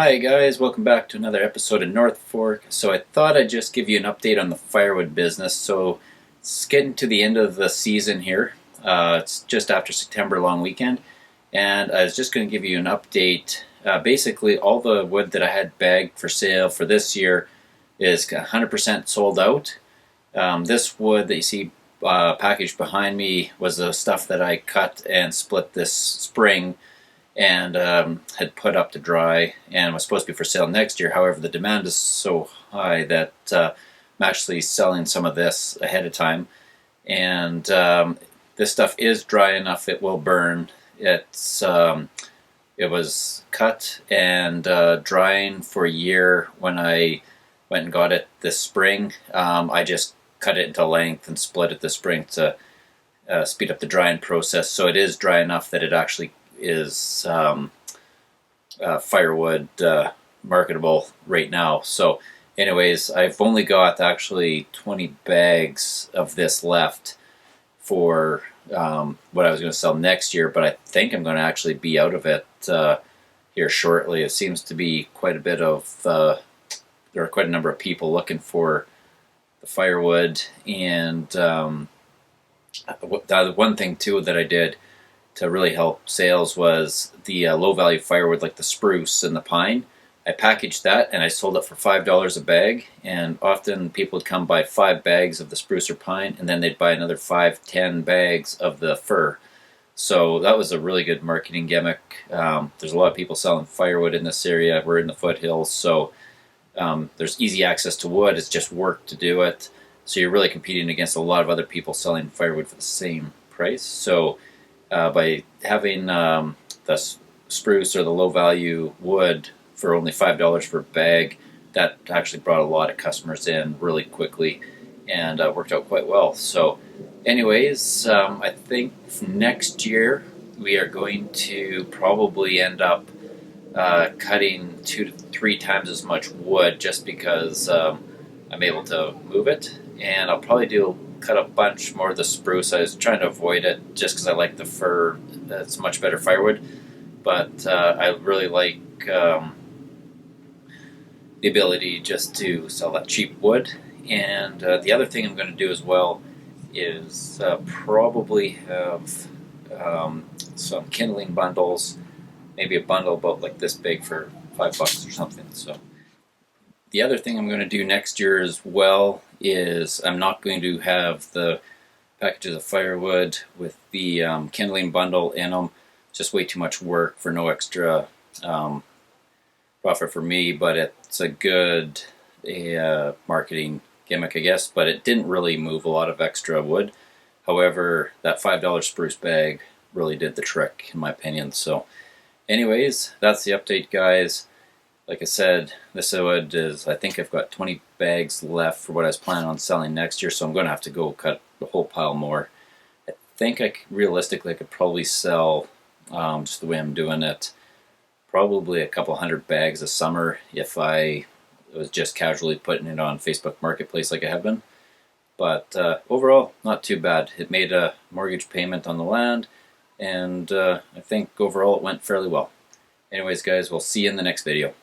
Hi guys, welcome back to another episode of North Fork. So I thought I'd just give you an update on the firewood business. So it's getting to the end of the season here. It's just after September long weekend, and I was just going to give you an update. Basically, all the wood that I had bagged for sale for this year is 100% sold out. This wood that you see packaged behind me was the stuff that I cut and split this spring and had put up to dry and was supposed to be for sale next year. However, the demand is so high that I'm actually selling some of this ahead of time. And this stuff is dry enough it will burn. It was cut and drying for a year when I went and got it this spring. I just cut it into length and split it this spring to speed up the drying process. So it is dry enough that it actually is firewood marketable right now. So anyways, I've only got actually 20 bags of this left for what I was going to sell next year, but I think I'm going to actually be out of it here shortly. It seems to be quite a bit of there are quite a number of people looking for the firewood. And the one thing too that I did to really help sales was the low value firewood like the spruce and the pine. I packaged that and I sold it for $5 a bag, and often people would come buy 5 bags of the spruce or pine and then they'd buy another 5-10 bags of the fir. So that was a really good marketing gimmick. There's a lot of people selling firewood in this area. We're in the foothills, so there's easy access to wood. It's just work to do it. So you're really competing against a lot of other people selling firewood for the same price. So by having the spruce or the low value wood for only $5 per bag, that actually brought a lot of customers in really quickly and worked out quite well. So anyways, I think next year we are going to probably end up cutting 2 to 3 times as much wood, just because I'm able to move it. And I'll probably cut a bunch more of the spruce. I was trying to avoid it just because I like the fir. It's much better firewood. But I really like the ability just to sell that cheap wood. And the other thing I'm going to do as well is probably have some kindling bundles, maybe a bundle about like this big for $5 or something. So the other thing I'm going to do next year as well is I'm not going to have the packages of firewood with the kindling bundle in them. It's just way too much work for no extra profit for me, but it's a good marketing gimmick, I guess. But it didn't really move a lot of extra wood. However, that $5 spruce bag really did the trick, in my opinion. So anyways, that's the update, guys. Like I said, this wood is, I think I've got 20 bags left for what I was planning on selling next year, so I'm going to have to go cut a whole pile more. I think realistically I could probably sell, just the way I'm doing it, probably a couple hundred bags a summer if I was just casually putting it on Facebook Marketplace like I have been. But overall, not too bad. It made a mortgage payment on the land, and I think overall it went fairly well. Anyways, guys, we'll see you in the next video.